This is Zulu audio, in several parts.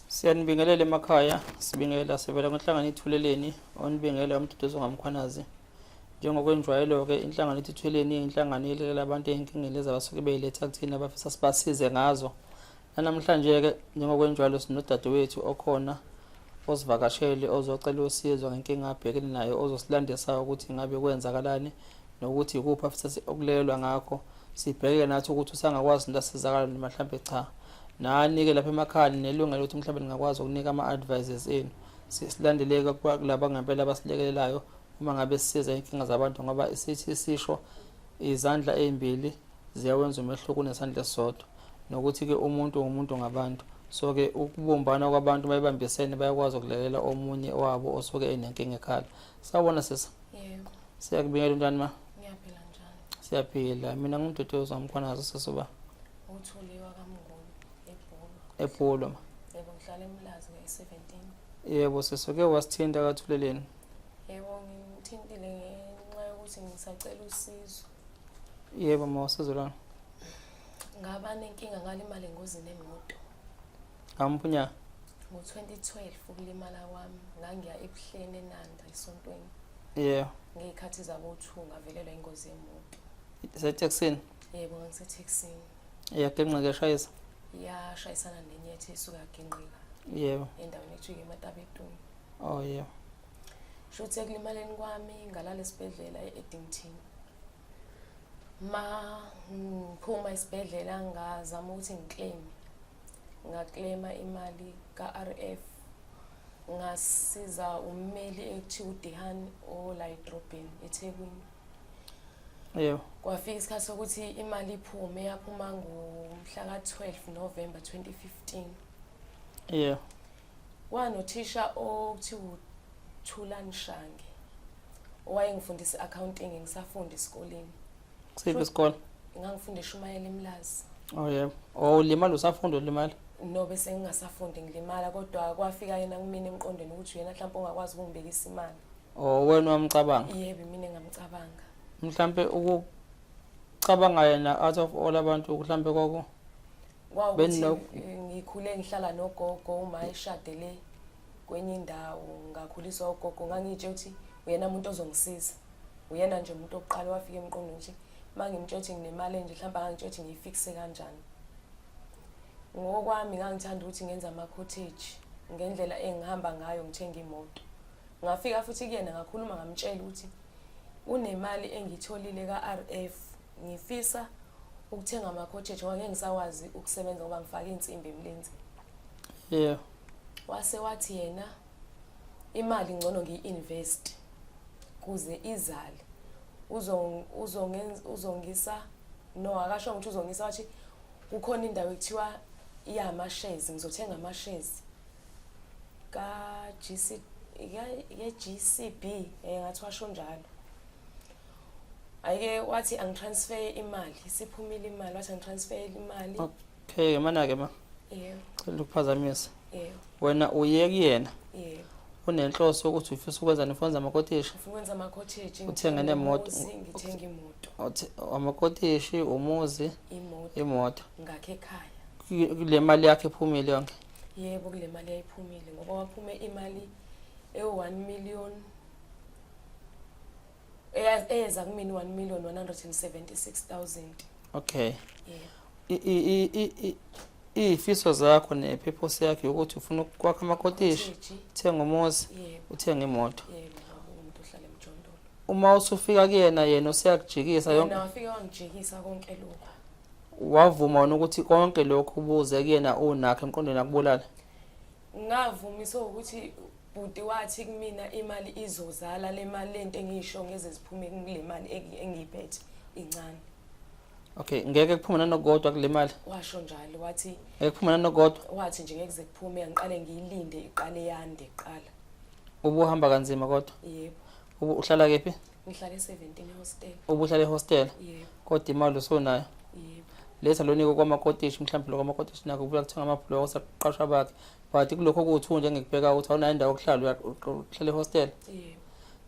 Siyanibingelela emakhaya, sibingela sevela kwenhlangano Ithuleleni, onibingela umduduzo ngamkhwanazi. Njengokwenjwayelo-ke inhlangano Ithuleleni inhlangano ilekelela abantu ezinkingeni ezabasuke beyiletha kuthina abafisa sibasize ngazo. Namhlanje-ke njengokwenjwayelo sinodadewethu okhona ozivakashele ozocela usizo ngenkinga abhekene nayo ozosilandisa ukuthi ngabe kwenzakalani nokuthi ikuphi afisa ukulelwa ngakho. Sibheke nathi ukuthi usangakwazi ndasizakala noma mhlambe cha. Nani-ke lapha emakhaya nelungelo ukuthi mhlawumbe ningakwazi ukunika ama-advices enu. Silandeleke kulaba ngempela abasilekelelayo uma ngabe sisiza inkinga zabantu ngoba isithi sisho izandla ezimbili ziyawenza umehluko nesandla esisodwa nokuthi-ke umuntu ngumuntu ngabantu. So-ke ukubumbana kwabantu bayibambisene bayakwazi ukulekelela omunye wabo osuke enenkinga ekhaya. Sawubona sisi. Yebo. Siyakubingelela njani ma? Ngiyaphila njani? Siyaphila. Mina ngumduduzo wamkhwanazi sisuba. Uthuliwa kaMnguni eBhulu. eBhulu ma. Yebo ngihlala eMlazi nge-17. Yebo sisuke wasithinta kaThuleleni. Yebo ngimthintile ngenxa yokuthi ngisacela usizo. Yebo ma usizo lana. Ngaba nenkinga ngalimala engozini yemoto. Ngampunya. Ngo-2012 ukulimala kwami ngangiya ebuhleni eNanda esontweni. Yebo. Ngeyikhathi zabo-2 ngavelelwa ingozi yemoto. Iseteksini. Yebo ngisetheksini. Yagenqa shayisa. Yashayisana nenye ethe isuka yaginqika. Yebo. Endaweni ekuthiwa eMatabetoni. Oh yebo. Shuthe ekulimaleni kwami ngalala esibhedlela e-Eddington. Ngiphuma esibhedlela ngazama ukuthi ngaklema imali ka-RF. Ngasiza ummeli ekuthiwa uDihan ola edrobheni eThekwini. Yebo. Kwafika isikhathi sokuthi imali iphume yaphuma ngomhla ka-12 November 2015. Yebo. Wanothisha okuthiwa uThulani Shange owayengifundisa accounting ngisafunda esikoleni. Kusiphi isikole? Ngangifunda eShumayela eMlazi. Oh yebo. Oh ulimala usafunda ulimala? No bese ngingasafundi ngilimala kodwa kwafika yena kumina emqondweni ukuthi uyena mhlawumbe ongakwazi ukungibekisa imali. Oh wena wamcabanga? Yebo mina ngamcabanga. Mhlambe ukucabanga yena out of all abantu mhlambe kwako Kwawukuthi ngikhule ngihlala nogogo uma eshadele kwenye indawo ngakhuliswa ugogo ngangitshe ukuthi uyena umuntu ozongisiza. Uyena nje umuntu oqala wafika emqondweni nje mangimtsho ukuthi nginemali nje mhlawumbe angangitsho ukuthi ngiyifixe kanjani. Ngokwami ngangithanda ukuthi ngenze ama-cottage ngendlela engihamba ngayo ngithenga imoto. Ngafika futhi kuyena ngakhuluma ngamtshela ukuthi unemali engitholile ka-RF ngifisa ukuthenga ama-cottage ngoba ngeke ngisawazi ukusebenza ngoba ngifake insimbi emlenzeni. Yeah. Wase wathi yena imali ngcono ngiyi-invest kuze izale. Uzongisa no akasho ukuthi uzongisa wathi kukhona indawo ekuthiwa iyama-shares ngizothenga ama-shares GCB ngathi washo njalo. Ayike wathi angitransfer imali isiphumile imali wathi angitransfer imali. Okay mana-ke ma. Yebo. Cela ukuphazamisa. Yebo. Wena uye kuyena? Yebo. Unenhloso ukuthi ufisa ukwenza nefonza ama-cottage? Ufuna ukwenza ama-cottage uthenga nemoto? Ngithenga imoto. Ama-cottage, umuzi, imoto. Ngakhe ekhaya. Kule mali yakhe ephumile yonke? Yebo kule mali yayiphumile ngoba waphume imali e1 million eyeza kumina 1,176,000. Okay. Yebo. Ifiso zakho nepurpose yakhe ukuthi ufuna ukwakha ama-cottage, uthenga umuzi, uthenga imoto. Yebo umuntu ohlala eMjondolo. Uma usufika kuyena yena useyakujikisa yonke? Yena wafika wangijikisa konke lokho. Wavuma ukuthi konke lokho ubuze kuyena unakho emqondweni akubulala? Ngavumisa ukuthi bhuti wathi kumina imali izozala le mali lento engiyisho ngeze ziphume kule mali engiyiphethe incane. Okay, ngeke kuphume nanokodwa kule mali? Washo njalo wathi ngeke kuphume nanokodwa? Wathi nje ngeke kuphume ngiqale ngiyilinde iqale yande iqala. Ubuhamba kanzima kodwa? Yebo. Uhlala kephi? Ngihlala e17 hostel. Ubuhlala ehostel? Yebo. Kodwa imali usonayo? Yebo. Letha lonike kwama-cottage mhlawumbe lokho ama-cottage nakho kubuya kuthenga amabhloko osaqashwa bakhe. But kulokho kuwuthu nje ngikubheka ukuthi awunayo indawo yokuhlala uhlala ehostel? Yebo.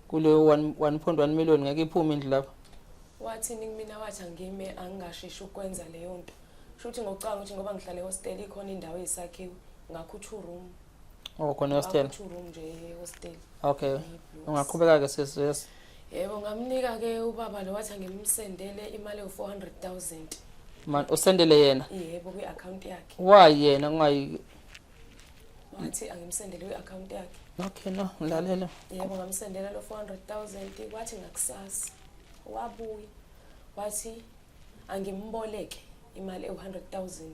Kule 1.1 million ngeke iphume indlu lapho? Wathi kumina wathi angime angingashishi ukwenza leyo nto Shuthi ngokucanga ukuthi ngoba ngihlale hostel ikhona indawo eyisakhiwe ngakhutha room. Oh khona hostel. Ngakhutha room nje hostel. Okay. Ungaqhubeka ke sis yes. Yebo ngamnika ke ubaba lo wathi ngimsendele imali ye400,000. Man usendele yena. Yebo kwi-account yakhe. Why yena kungayi Wathi angimsendele kwi-account yakhe. Okay no ngilalela. Yebo ngamsendela lo 400,000 kwathi ngakusasa wabuya wathi angimboleke imali e100,000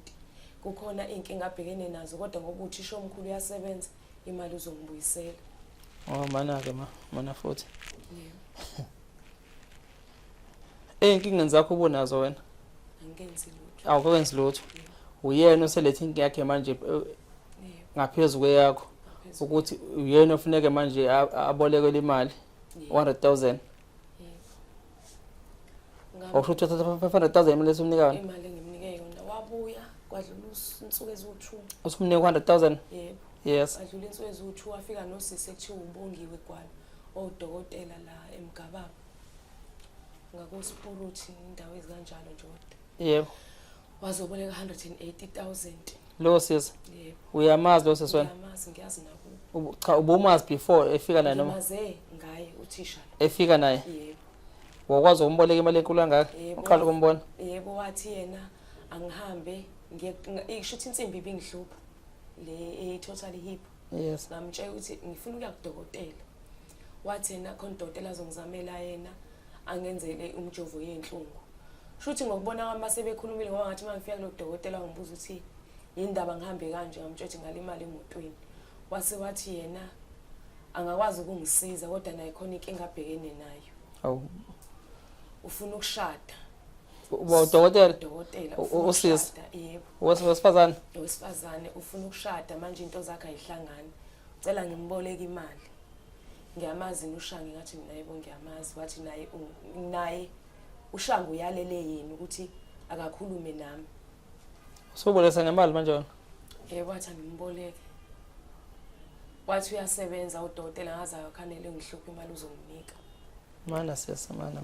kukhona inkinga abhekene nazo kodwa ngoba uthisha omkhulu uyasebenza imali uzongibuyisela. Oh mana ke mana futhi. Yebo. Inkingeni zakho ubonazo wena? Angenzi lutho. Awukwenzi lutho. Uyena oselethe inkinga yakhe manje Yebo. ngaphezulu kweyakho ukuthi uyena ofuneke manje abolekele imali 100,000. Awusho 500,000 imali esumnika wona? Imali engimnike yona wabuya kwadlula insuku eziwu2. Usumnika 100,000? Yebo. Yes. Kwadlula insuku eziwu2 wafika nosisi ekuthiwa ubongiwe kwalo odokotela la eMgababa. NgakuSpuruthi indawo ezikanjalo nje kodwa. Yebo. Wazoboleka 180,000. Lo sisi. Yebo. Uyamazi lo sisi wena? Ngiyamazi ngiyazi nakubo. Cha ubumazi before efika naye noma? Ngimaze ngaye uthisha. Efika naye? Yebo. Wakwazi ukumboleka imali enkulu kangaka? Uqala ukumbona? Yebo wathi yena angihambe ngishuthi insimbi ibingihlupha le total hip. Yes. Ngamtshela ukuthi ngifuna ukuya kudokotela. Wathi yena khona udokotela azongizamela yena angenzele umjovo yenhlungu. Shuthi ngokubona kwami sebekhulumile ngoba ngathi mangifika kulo dokotela ngibuza ukuthi yindaba ngihambe kanje ngamtshela ukuthi ngalimali emotweni. Wase wathi yena angakwazi ukungisiza kodwa naye khona inkinga abhekene nayo. Awu. Ufuna ukushada. Udokotela? Udokotela Usisi? Yebo. Wesifazane? Owesifazane ufuna ukushada manje into zakhe ayihlangani. Ucela ngimboleke imali. Ngiyamazi noShangi ngathi yebo ngiyamazi wathi naye uShangi uyalele yini ukuthi akakhulume nami. Usobolesa ngemali manje wona? Yebo wathi ngimboleke. Wathi uyasebenza udokotela ngaze akhanele ngihluphe imali uzonginika. Mana siyasa mana.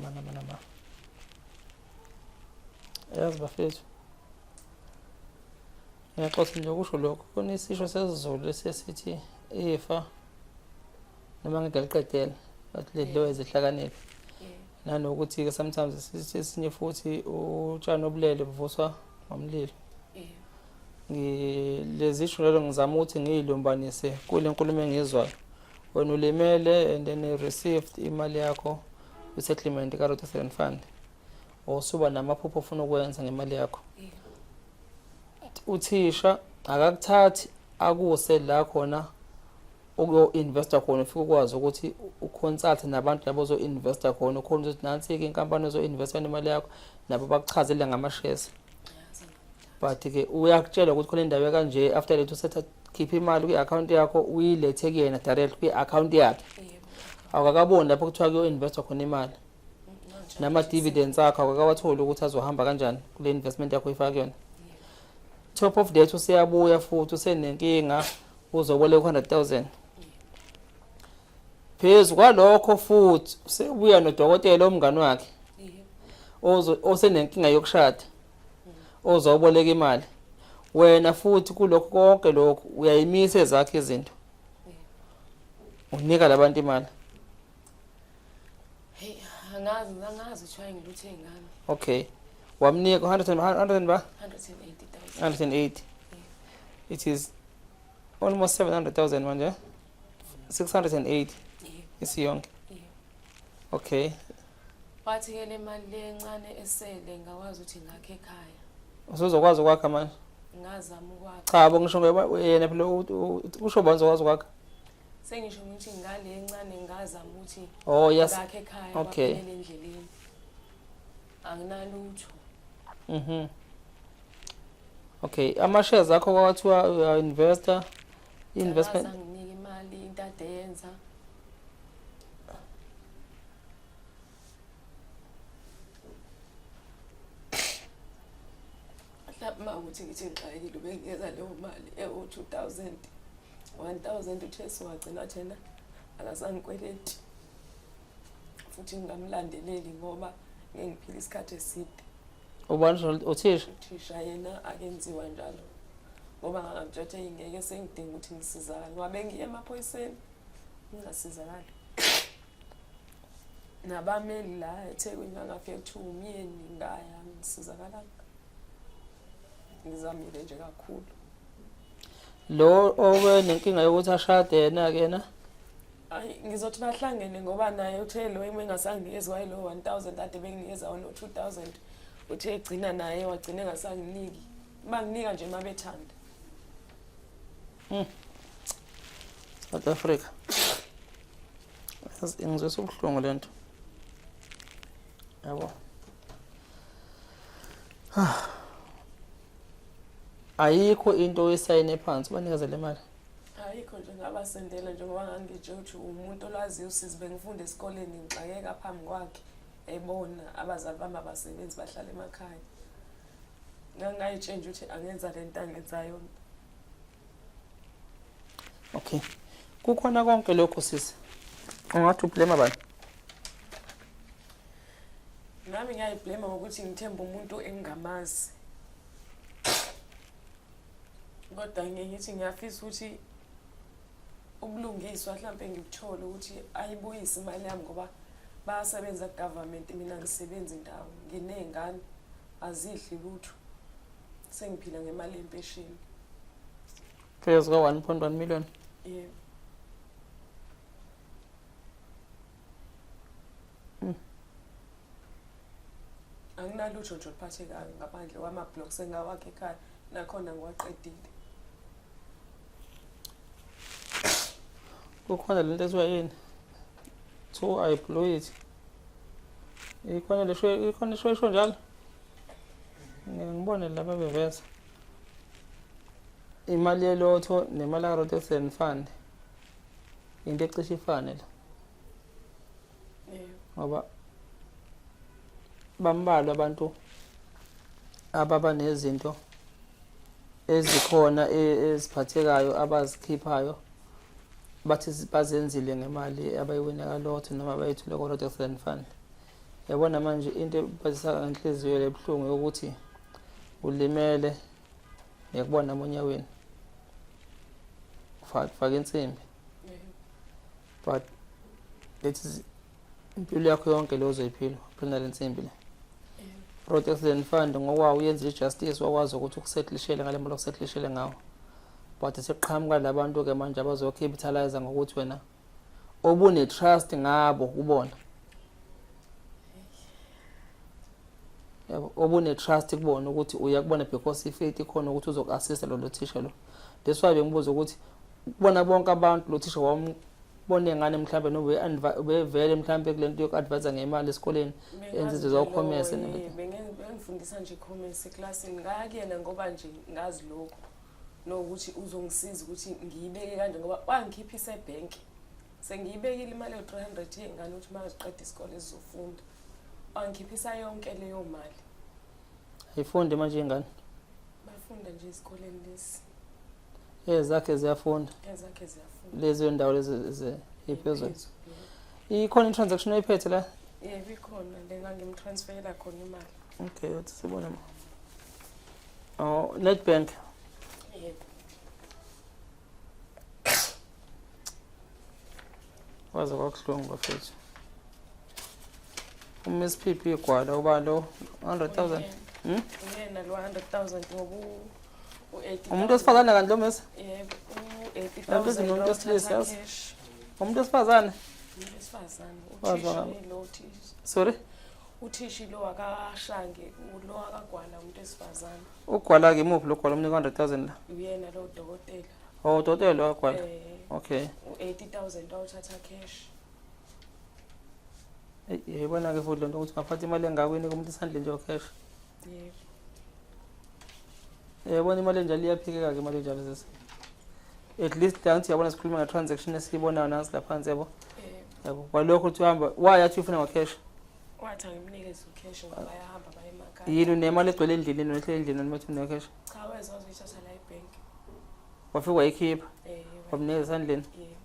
Yazi bafethu. Ngiyaxoxa nje ukusho lokho kunesisho sesiZulu lesisithi ifa noma ngingaliqedela bathi ledlowe zihlakaniphi. Nanokuthi ke sometimes esinye futhi utshani obulele buvuswa ngomlilo. Ngilezisho lelo ngizama ukuthi ngiyilumbanise kule nkulumo engizwayo. Wena ulimele and then you received imali yakho settlement ka Road Fund. Osuba namaphupho ofuna ukwenza ngemali yakho. Uthisha akakuthathi akuse la khona uku investor khona ufike ukwazi ukuthi uconsult nabantu labo zo investor khona ukhona ukuthi nansi ke inkampani ezo investa imali yakho nabo bakuchazele ngama shares. But ke uyakutshela ukuthi khona indawo kanje after lethu setha keep imali kwi account yakho uyilethe kuyena direct kwi account yakhe. Awukakaboni lapho kuthiwa kuyo investor khona imali. Nama dividends akho akakawatholi ukuthi azohamba kanjani kule investment yakho ifake yona. Top of that useyabuya futhi usenenkinga uzoboleka 100,000. Phezu kwalokho futhi usebuya nodokotela omngane wakhe. Osenenkinga yokushada. Ozoboleka imali. Wena futhi kulokho konke lokho uyayimisa ezakhe izinto. Unika labantu imali. Hey, angazi try ngiluthe ingane. Okay. Wamnika 100 ba? 180,000. 180. It is almost 700,000 manje. 680. Isiyonke. Okay. Wathi ke le mali lencane esele ngakwazi ukuthi ngakhe ekhaya. Usuzokwazi ukwakha manje? Ngazama ukwakha. Cha bo ngisho yena phela usho bonke uzokwazi ukwakha. Sengisho ukuthi ngale encane ngazama ukuthi oh yes ngakhe ekhaya okay endleleni. Anginalutho. Okay, ama shares akho kwathiwa investor investment Nginika imali into adeyenza. Lapha ukuthi ngithi ngixakile ubengeza leyo mali e2000 1000 uThesi wagcina thena akasangikweleti. Futhi ngingamlandeleli ngoba ngiphila isikhathi eside. ubani uthisha? Uthisha yena akenziwa njalo. Ngoba ngakutshela ngeke sengidinga ukuthi ngisizakale. Ngoba bengiye emaphoyiseni ngingasizakali. Nabameli la eThekwini ngafika kuthiwa umyeni ngaya ngisizakala. Ngizamile nje kakhulu. Lo owe nenkinga yokuthi ashade yena ke na? Ayi ngizothi bahlangene ngoba naye uthe lo engasanginikeza kwayilo 1000 ade benginikeza wona 2000 uthe egcina naye wagcina engasanginiki. Banginika nje mabethanda. South Africa. Ngizwe ubuhlungu lento. Yabo. Ayikho into oyisayine phansi banikeze le mali. Ayikho nje ngabasendela njengoba ngangitshe ukuthi umuntu olaziyo usizi bengifunde esikoleni ngixakeka phambi kwakhe ebona abazali bami abasebenzi bahlala emakhaya. Ngangayitshe nje ukuthi angenza lento angenzayo. Okay. Kukhona konke lokho sisi. Ungathi ublame bani? Nami ngiyayiblame ngokuthi ngithemba umuntu engingamazi. Kodwa ngithi ngiyafisa ukuthi ubulungiswa mhlawumbe ngikuthole ukuthi ayibuyise imali yami ngoba bayasebenza ku-government mina ngisebenza indawo nginezingane azidli lutho sengiphila ngemali yempesheni. Phezulu ka 1.1 million. Yebo. Anginalutho nje oluphathekayo ngaphandle kwama-blocks engawakhe ekhaya nakhona ngiwaqedile. Kukhona lento ethiwa yini? To employed. Ikhona isho njalo. Ngibone lapha beveza. Imali yelotho nemali ka-rotation fund. Into ecishe ifane la. Yebo. Ngoba bambalwa abantu ababa nezinto ezikhona eziphathekayo abazikhiphayo bathi bazenzile ngemali abayiwina kalotho noma bayithule ku-rotation fund. Yabona manje into ebhazisa ngenhliziyo lebhlungu yokuthi ulimele nekubona amonyaweni faka insimbi. But that is impilo yakho yonke lo uzoyiphila uphila lensimbi le. Protection fund ngokwawo uyenza ijustice wakwazi ukuthi ukusettlishele ngale mali okusettlishele ngawo. But seqhamuka labantu ke manje abazocapitalize ngokuthi wena obune trust ngabo kubona. Yabo obune trust kubona ukuthi uyakubona because ifaith ikhona ukuthi uzokuassist lo thisha lo. That's why bengibuza ukuthi kubona bonke abantu lo thisha wambone ngane mhlambe nobe vele mhlambe kulento yokuadvise ngemali esikoleni enze izocommerce nebethi. Bengifundisa nje commerce eclassini ngakuyena ngoba nje ngazi lokho. Nokuthi uzongisiza ukuthi ngiyibeke kanje ngoba wangikhiphisa ebank. Sengiyibekile imali ye300 yengane ukuthi maziqeda isikole ezizofunda. Wangikhiphisa yonke leyo mali. Ayifunde manje ingane. Bafunda nje esikoleni lesi. Ezakhe ziyafunda. Ezakhe ziyafunda. Lezo ndawo lezi iphezulu. Ikhona i-transaction oyiphethe la? Yebo ikhona ngangimtransferela khona imali. Okay, uthi sibona. Oh, Nedbank. Yebo. Waze kwakuhlungu bafethu. Miss PP igwala uba lo 100,000. Uyena lo 100,000 ngoba u80. Umuntu osifazane kanti lo Miss? Yebo, u80,000 umuntu wesilisa yazi. cash. Umuntu osifazane? Umuntu wesifazane. Wazwakala. Uthisha lo uthisha. Sorry? Uthishi lo akashange lo akagwala umuntu wesifazane. Ugwala ke imuphi lo gwala umnika 100,000 la? Uyena lo dokotela. Oh, udokotela lo agwala. Okay. U80,000 awuthatha cash. Yayibona ke futhi lento ukuthi ngaphatha imali engakweni kumuntu isandle nje cash. Yebo. Yabona imali enjalo iyaphikeka ke imali enjalo sisi. At least angithi yabona sikhuluma nge-transaction esiyibonayo nansi lapha phansi yabo. Yabo kwalokho uthi uhamba wayathi ufuna ngo-cash. Wathi ngimnikeze ucash ngoba yahamba baye emakhaya. Yini unemali egcwele endlini nohle endlini noma uthi une-cash? Cha weza uzithatha la ebank. Wafika wayikhipha Yebo. wamnikeza esandleni. Yebo.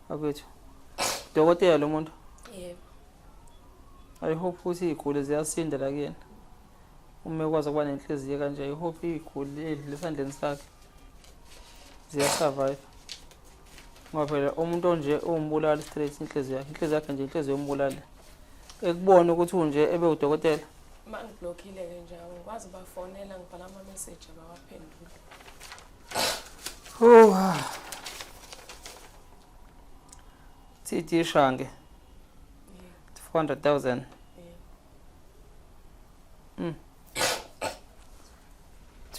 Akwethu. Dokotela lo muntu. Yebo. I hope ukuthi iy'guli ziyasinda la kuyena uma ekwazi ukuba nenhliziyo kanje. I hope iy'guli lesandleni sakhe ziyasurvive ngoba phela umuntu onje umbulali straight inhliziyo yakhe nje inhliziyo yombulali ekubona ukuthi unje ebe udokotela. Uma ngiblockile-ke nje ngikwazi bafonela ngibhala ama-message abawaphendula. TT Shange 400,000.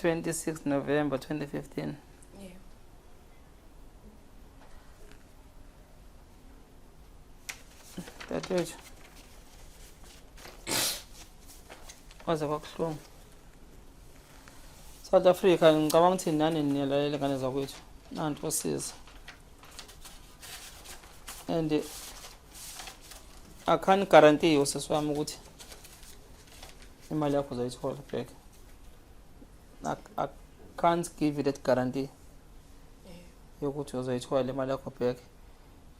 26 November 2015. Yeah. Dadewethu waze kwakuhlungu. South Africa ngicabanga ukuthi nani niyalalele ngane zakwethu nanti osiza and I can't guarantee you sisi wami ukuthi imali yakho uzoyithola back. I can't give you that guarantee yokuthi uzoyithola imali yakho back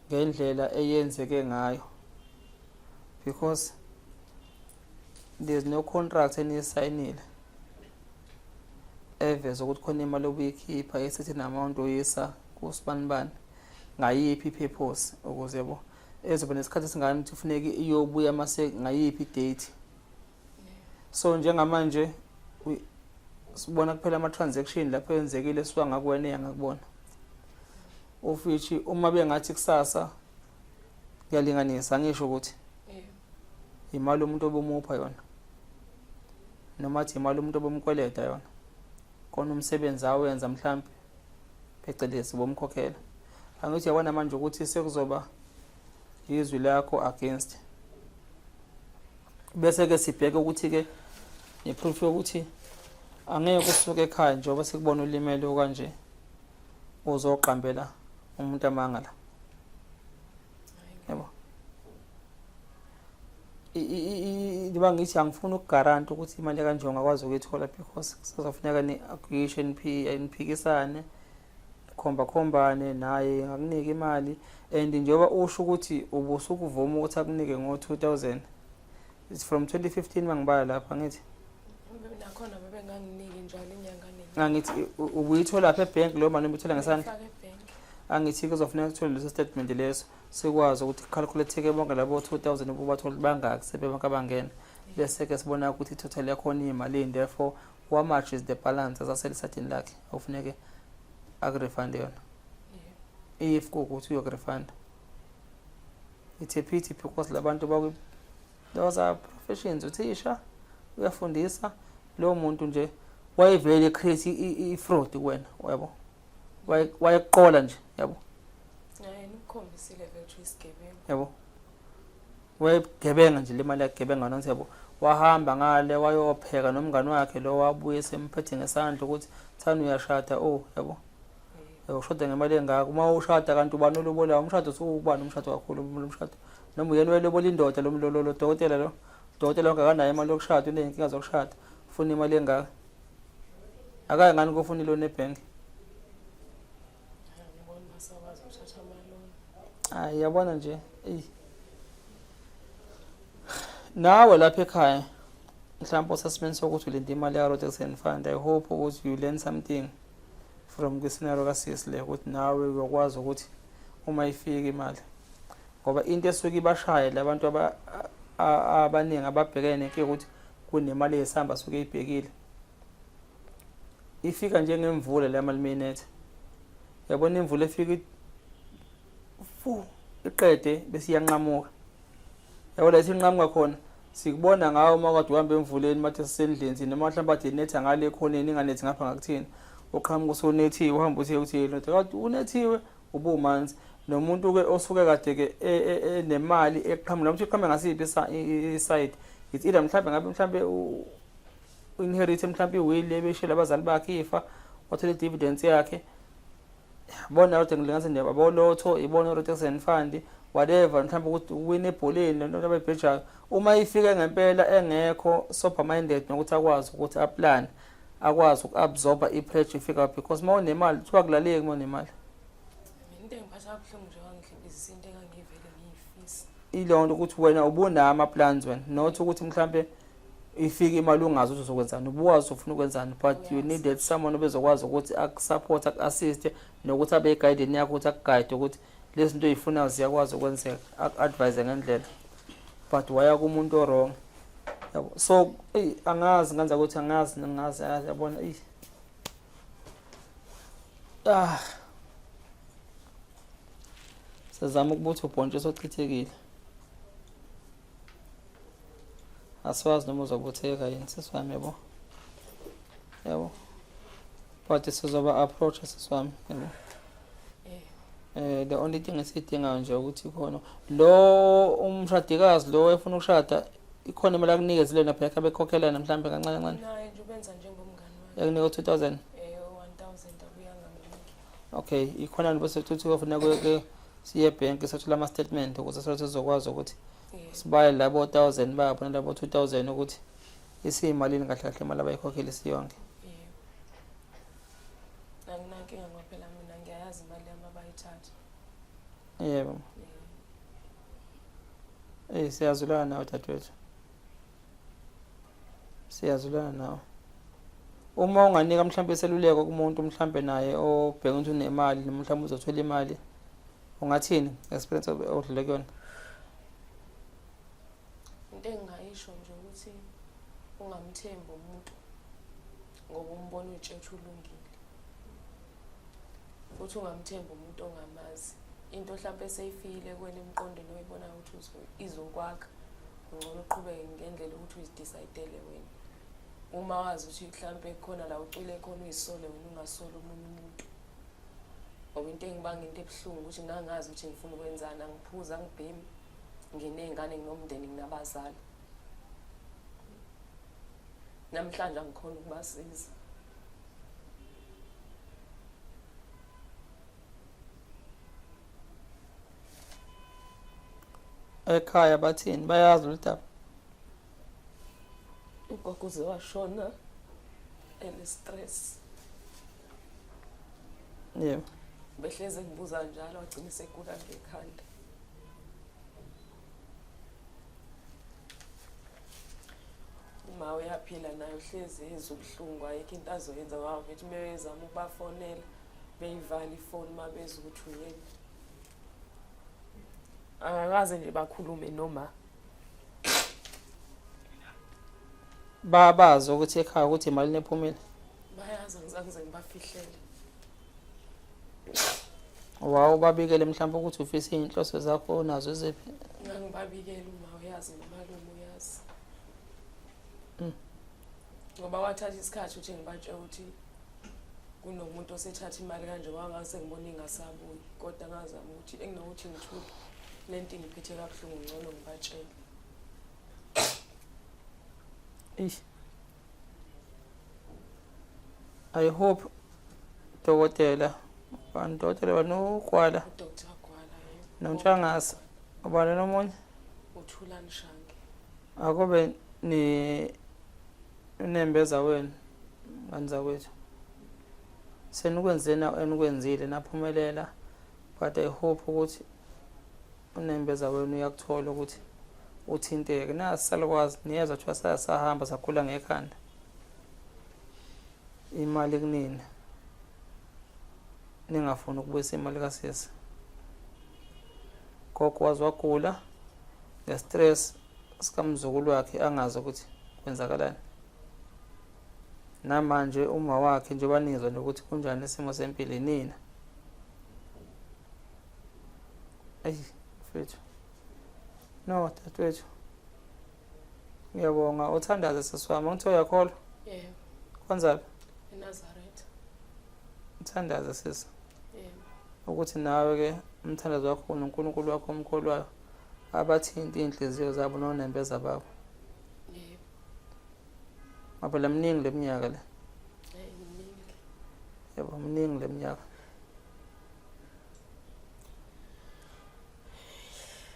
ngendlela eyenzeke ngayo because there's no contract eniyisayinile eveza ukuthi khona imali obuyikhipha esethe amount oyisa kusibanibani ngayiphi purpose ukuze yabo ezoba nesikhathi esingani ukuthi kufuneki iyobuya mase ngayiphi date. So njengamanje sibona kuphela ama transaction lapho yenzekile siwa ngakuwena yangakubona ofithi uma bengathi kusasa kuyalinganisa ngisho ukuthi imali umuntu obumupha yona noma athi imali umuntu obumkweleta yona khona umsebenzi awenza mhlambi phecelezi bomkhokhela. Angithi yabona manje ukuthi sekuzoba izwi lakho against bese ke sibheke ukuthi ke neproof yokuthi angeke usuke ekhaya njengoba sikubona ulimele kanje uzoqambela umuntu amangala. Yebo. Ndiba ngithi angifuni ukugaranta ukuthi imali kanje ungakwazi ukuyithola because kusazofuneka ne-acquisition niphikisane khombane naye ngakunika imali and njengoba usho ukuthi ubusukuvuma ukuthi akunike ngo-2000 it's from 2015 mangibala lapha ngithi nakhona bebe nganginiki njalo inyanga angithi ubuyithola lapha ebank lo mali ubuyithola ngesandla. Angithi kuzofuneka ukuthola leso statement leso sikwazi ukuthi calculate bonke labo 2000 ububathola bangaki sebebonke abangena bese ke sibona ukuthi total yakho imali and therefore how much is the balance asaselisathini lakhe awufuneke akurefund yona if kuthi uyokurefund. It's a pity because labantu bakwi those are professions uthisha uyafundisa lo muntu nje wayevele create i-fraud kuwena yabo wayeqola nje yabo nikhombisile vele isigebengu yabo wayegebenga nje le mali yagebenga nonke yabo wahamba ngale wayopheka nomngani wakhe lo wabuye semphethe ngesandla ukuthi thana uyashada yabo ushoda ngemali engaka uma ushada kanti ubani olobola umshado usubani umshado kakhulu umshado noma uyena welobola indoda lo dokotela ongakanayo imali yokushada uneyinkinga zokushada ufuna imali engaka akaye ngani kufuna ilona ebhenki. Yabona nje nawe lapha ekhaya mhlawumbe assessment sokuthi ulinda imali ya rotation fund. I hope ukuthi you learn something from the scenario kasisi le ukuthi nawe uyakwazi ukuthi uma ifika imali ngoba into esuke ibashaya labantu abaningi ababhekene ke ukuthi kunemali yesamba suke ibhekile ifika njengemvula le mali minute yabona imvula efika iqede bese iyanqamuka yabona isinqamuka khona sikubona ngawo uma kade uhamba emvuleni mathe sisendlini noma mhlawumbe ade netha ngale ekhoneni inganethi ngapha ngakuthini uqhamuka usonethiwe uhamba uthi uthini kade unethiwe ubumanzi nomuntu ke osuke kade ke enemali eqhamuka ukuthi iqhamuka ngasiphi iside it's either mhlawumbe inherit mhlawumbe iwill ebeshela abazali bakhe ifa wathola dividends yakhe bona ukuthi ngilinganise nebabonotho ibona rotation fund whatever mhlawumbe ukuthi uwine ebholeni lento ababhejayo uma ifika ngempela engekho sober minded nokuthi akwazi ukuthi aplan akwazi ukuabsorba ipressure ifika because mawunemali kuthiwa kulaleki mawunemali into engiphatha kabuhlungu nje wangihlebisa into engangivele ngiyifisa ilonto ukuthi wena ubuna ama-plans wena not ukuthi mhlambe ifike imali ungazi ukuthi uzokwenzani ubuwazi ufuna ukwenzani but you needed someone obezokwazi ukuthi akusupport aku-assist nokuthi abe guidance yakho ukuthi akuguide ukuthi lezi zinto oyifunayo ziyakwazi ukwenzeka aku-advise ngendlela but waya kumuntu o-wrong yabo so angazi ngenza ukuthi angazi yabona sizama ukubuthi ubhontshisi ochithekile asiwazi noma uzobutheka yini siswami yabo but sizoba approach siswami yabo the only thing esidingayo nje ukuthi khona lo umshadikazi lo efuna ukushada ikhona imali akunikeze lena phela khabe khokhelana mhlambe kancane kancane naye nje ubenza njengomngani wakhe yakunika 2000 1000 abuya ngamlingi okay ikhona bese ukuthi ufuna ke siye bank sithola ama statement ukuze sizokwazi ukuthi sibaye labo 1000 bayabona labo 2000 ukuthi isiyimalini kahle kahle imali abayikhokhela siyonke anginankinga ngoba phela mina ngiyayazi imali yami abayithatha yebo siyazulana nawe dadewethu siyazulana nawe uma unganika mhlawumbe iseluleko kumuntu mhlawumbe naye obheka ukuthi unemali mhlawumbe uzothola imali ungathini experience odlule kuyona into engayisho nje ukuthi ungamthembi umuntu ngoba umbona utshethu ulungile futhi ungamthembi umuntu ongamazi into mhlawumbe eseyifile kwena emqondweni oyibona ukuthi izokwakha ngcono uqhubeke ngendlela ukuthi uzidecidele wena uma wazi ukuthi mhlawumbe khona la ucwile khona uyisole wena ungasole omunye umuntu ngoba into engibanga into ebuhlungu ukuthi ngangazi ukuthi ngifuna ukwenzana ngiphuza ngibhemi nginey'ngane nginomndeni nginabazali namhlanje angikhona ukubasiza ekhaya bathini bayazi uludaba ugogo uze washona stress yebo behleze ngibuza njalo wagcina segula ngekhanda uma uyaphila nayo hlezi ezwe ubuhlungu ayikho into azoyenza wabethi mewezama ukubafonela beyivala ifoni uma bezwe ukuthi uyena angakaze nje bakhulume noma babazi ukuthi ekhaya ukuthi imali nephumile bayazi ngizange ngibafihlele wawu babikele mhlawumbe ukuthi ufisa iy'nhloso zakho nazo eziphi ngangibabikela uma uyazi nomalume uyazi ngoba wathatha isikhathi ukuthi ngibatshela ukuthi kunomuntu osethatha imali kanje wangase ngibona ingasabuyi kodwa ngazama ukuthi enginokuthi ngithule lento ingiphethe kabuhlungu ngcono ngibatshele I hope dokotela banodokotela banogwala uDr. Gwala nontshangase ubani nomunye uThulani Shange akube ni unembeza wena nganza kwethu senikwenzena enikwenzile naphumelela but I hope ukuthi unembeza wena uyakuthola ukuthi uthinteke nasalukwazi niyeza kuthiwa sahamba sakhula ngekhanda imali kunini ningafuni ukubuyisa imali kasisi gogo wazi wagula ngestress sikamzukulu wakhe angazi ukuthi kwenzakalani namanje uma wakhe nje banizwa nokuthi kunjani isimo sempilo nina mfethu no dadewethu ngiyabonga uthandaze sisiwami ngithiwa uyakholwa yebo kwanzalo eNazaretha uthandaze sisi yebo ukuthi nawe ke umthandazo wakho noNkulunkulu wakho omkholwayo abathinta inhliziyo zabo nonembeza babo yebo ngabe mningi leminyaka le mningi yebo mningi leminyaka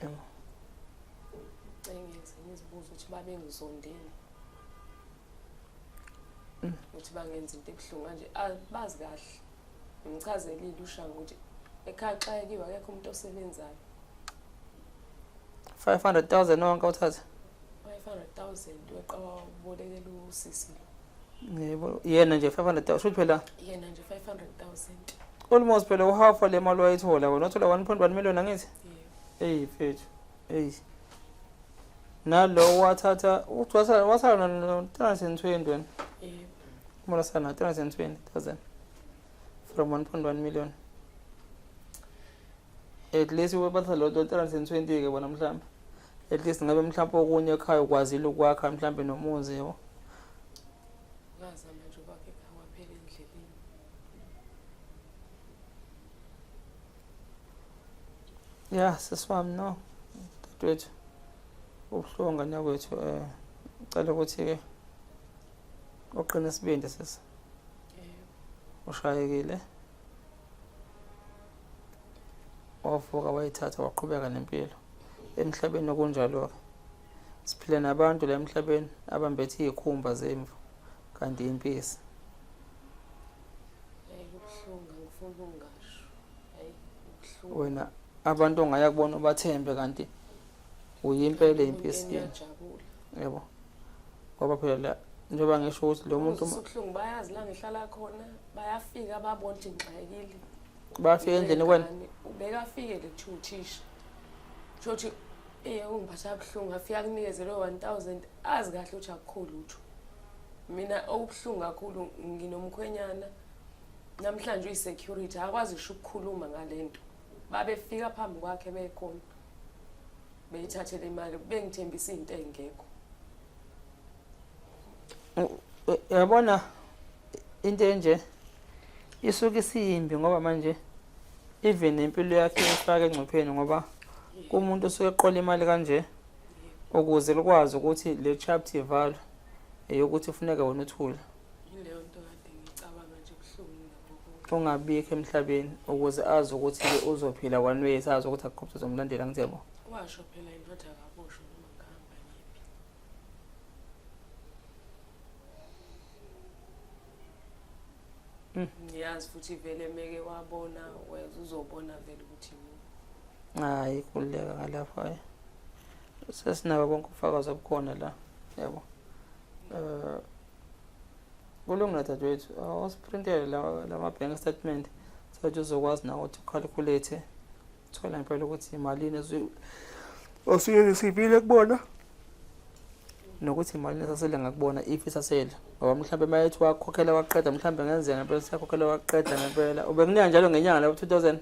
yebo engize ngizibuza ukuthi babe ngizondeni ukuthi bangenza into ebuhlungu manje bazi kahle ngichazelile uShanga ukuthi ekhaya xa yekiwe akekho umuntu osebenzayo 500,000 wonke awuthathe 500,000 weqa wabolekela usisi yebo yena nje 500,000 shothi phela yena nje 500,000 almost phela uhalf le mali wayithola wena uthola 1.1 million angithi mfethu nalo wathatha uthi wasala no 320 wena kumala sana 320,000 from 1.1 million at least webatha lo 320 ke bona mhlawumbe at least ngabe mhlawumbe okunye ekhaya ukwazile ukwakha mhlawumbe nomuzi yebo ngazama nje ukwakhe ekhaya phela endleleni ya sesiwami no dadwethu ubuhlungu nakwethu ngicela ukuthi ke oqina isibindi sesi ushayekile wavuka wayithatha waqhubeka nempilo emhlabeni okunjalo ke siphila nabantu la emhlabeni abambethe izikhumba zemvu kanti impisi kubuhlungu ngifuna ungasho kubuhlungu wena abantu ongaya kubona ubathembe kanti uyimpela impisi yebo ngoba phela la njengoba ngisho ukuthi lo muntu ubuhlungu bayazi la ngihlala khona bayafika babona ukuthi ngixakile bafika endlini kwena ubekafike le uthisha shothi ungiphatha buhlungu afika kunikeze lo 1000 azi kahle ukuthi akukhulu utho mina okubuhlungu kakhulu nginomkhwenyana namhlanje uyisecurity akwazi usho ukukhuluma ngalento babefika phambi kwakhe bekhona beyithathele imali bengithembisa izinto engekho yabona into enje isuke isiyimbi ngoba manje even impilo yakhe ifaka engcupheni ngoba kumuntu osuke eqola imali kanje ukuze likwazi ukuthi le chapter ivalwe eyokuthi ufuneka wona uthule ileyo nto kade ngicabanga nje buhlungu ngakho ungabikho emhlabeni ukuze azi ukuthi ke uzophila one way sazi ukuthi akukhophe uzomlandela ngithebo washo phela indoda akabosho noma ngihamba ngiphi ngiyazi futhi vele meke wabona weza uzobona vele ukuthi hayi kuleka ngalapha hayi sesinabo bonke ufakazi obukhona la yebo kulungile dadwethu awusiprintele la bank statement sathi uzokwazi nawe ukuthi ucalculate thola impela ukuthi imalini osuke sibile kubona nokuthi imalini sasele ngakubona if isasele ngoba mhlawumbe mayethi wakhokhela waqeda mhlawumbe ngenzeka ngempela sakhokhela waqeda ngempela ubekunika njalo ngenyanga la 2000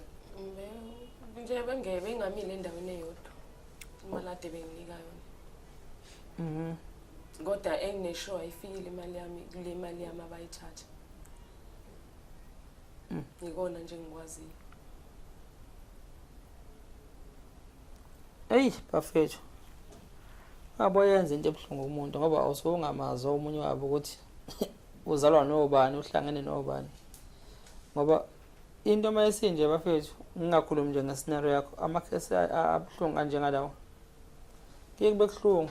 nje bengebe ingamile endaweni eyodwa imalade benginika yona kodwa engineshow ayifikile imali yami kule mali yami abayithatha ngikona nje ngikwaziyo bafethu aboyenza into ebuhlungu kumuntu ngoba awusungamazi omunye wabo ukuthi uzalwa nobani uhlangene nobani ngoba into mayisinje bafethu ngingakhulumi nje ngescenario yakho amakhesi abuhlungu kanje ngalawo kube kuhlungu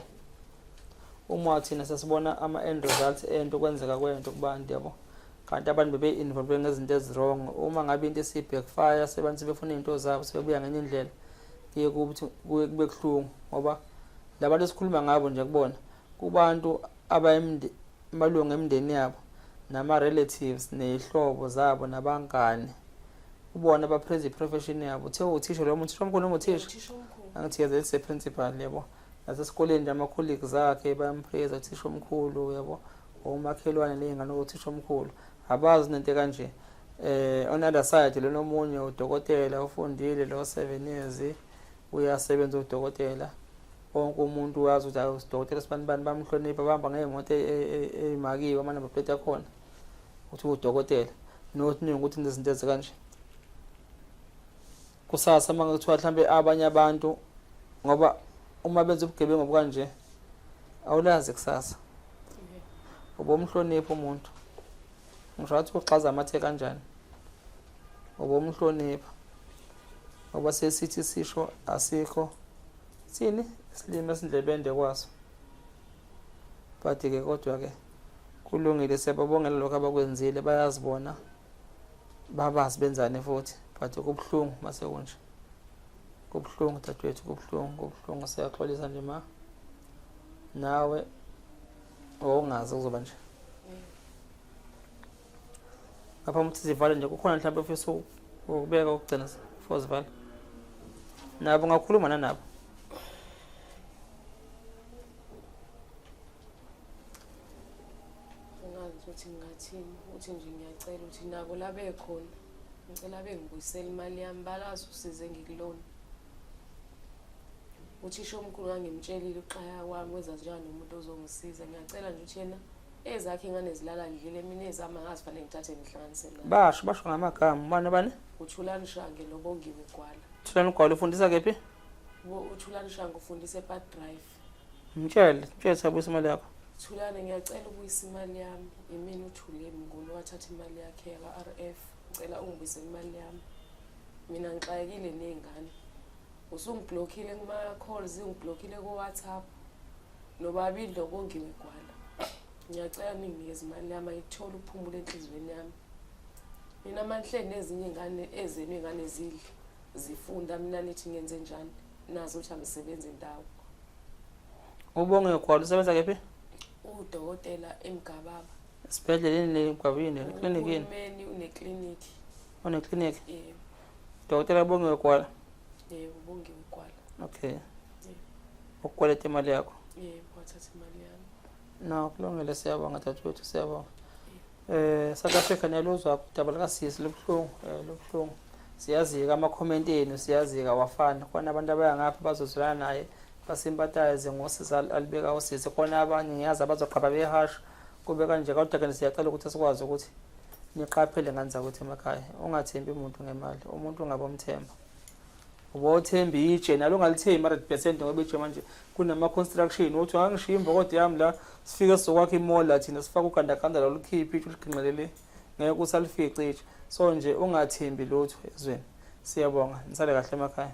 uma wathina sasibona ama-end results ento kwenzeka kwento kubantu yabo kanti abantu bebe-involve ngezinto ezirong uma ngabe into esiyi-backfire sebantu befuna iy'nto zabo sebebuya ngenye indlela kuye kube kuhlungu ngoba labantu esikhuluma ngabo nje kubona kubantu amalungu emindeni yabo nama-relatives ney'hlobo zabo nabangane ubona abapraise i-profession yabo uthe uthisha lo muntu omkhulu noma uthisha angithi yaze ise-principal yabo nasesikoleni nje ama-colleagues akhe bayampraise uthisha omkhulu yabo omakhelwane ney'ngane othisha omkhulu abazi nento kanje on the other side lo nomunye udokotela ufundile lo 7 years uyasebenza udokotela wonke umuntu wazi ukuthi usidokotela sibanibani bamhlonipha bahamba ngey'moto ey'makiwe amanamba plate akhona ukuthi udokotela nothi ukuthi izinto ezikanje kusasa uma kuthiwa mhlambe abanye abantu ngoba uma benza ubugebengu obukanje awulazi kusasa ubomhlonipha umuntu ngisho wathi uxaza amathe kanjani ubomhlonipha ngoba sesithi sisho asikho sini isilimo esindlebende kwaso but-ke kodwa-ke kulungile siyababongela lokho abakwenzile bayazibona babazi benzane futhi but kubuhlungu mase kunje Kubuhlungu dadewethu, kubuhlungu siyaxolisa nje ma. Nawe ungazi kuzoba nje. Ngapha ukuthi zivale nje kukhona mhlawumbe ufisa ukubeka ukugcina for zivala. Nabo ngakhuluma nabo. Ukuthi ngingathini uthi nje ngiyacela ukuthi nabo la bekhona ngicela bengibuyisela imali yami balazi usize ngikulona. Uthisha omkhulu ngangimtshelile uxaya wami wenza njani umuntu ozongisiza. Ngiyacela nje ukuthi yena ezakhe ingane zilala ndlile mina ezama ngazi fanele ngithathe ngihlanganise naye. Basho ngamagama bani? uThulani Shange noBongiwe Gwala. Thulani Gwala ufundisa kephi? uThulani Shange ufundisa ePad Drive. Mtshele sabuyisa imali yakho. Thulani ngiyacela ukuyisa imali yami. Yimina uThule Mnguni wathatha imali yakhe yaRF. Ngicela ungibuyisele imali yami. Mina ngixakekile nezingane. Usungiblockile kuma calls, ungiblockile ku WhatsApp. Nobabili noBongiwe Gwala. Ngiyacela ninginikeze imali yami ayithola ukuphumula enhlizweni yami. Mina manhle nezinye ingane ezenu ingane zidli zifunda mina nithi ngenze njani nazo uthi angisebenze indawo. Ubonge Gwala usebenza kephi? Udokotela eMgababa. Esibhedleleni leMgabini eklinikini. Uhulumeni uneclinic. Clinic. Yebo. Dokotela Bongiwe Gwala. Yebo, Bongiwe Gwala. Okay. Yebo. Ukweleta imali yakho. Yebo, wathatha imali yami. No, kulungile siyabonga dadewethu siyabonga. South Africa niyaluzwa udaba likasisi lobuhlungu. Siyazi-ke ama-comment enu siyazi-ke awafani. Khona abantu abangapha bazozwelana naye basimpathize ngosizo alibeka usisi. Khona abanye ngiyazi abazoqhaba behasha kube kanje kodwa-ke siyacela ukuthi sikwazi ukuthi niqaphele ngane zakuthi emakhaya. Ungathembi umuntu ngemali, umuntu ungabomthemba. Ubothembi itshe nalo ungalithembi 100% ngoba itshe manje kunama-construction uthi angishiya imbokodo yami la sifike sizokwakha imola thina sifake ugandaganda lolukhiphi itshe uliqinqelele ngeke usalifice itshe. So nje ungathembi lutho ezweni. Siyabonga nisale kahle emakhaya.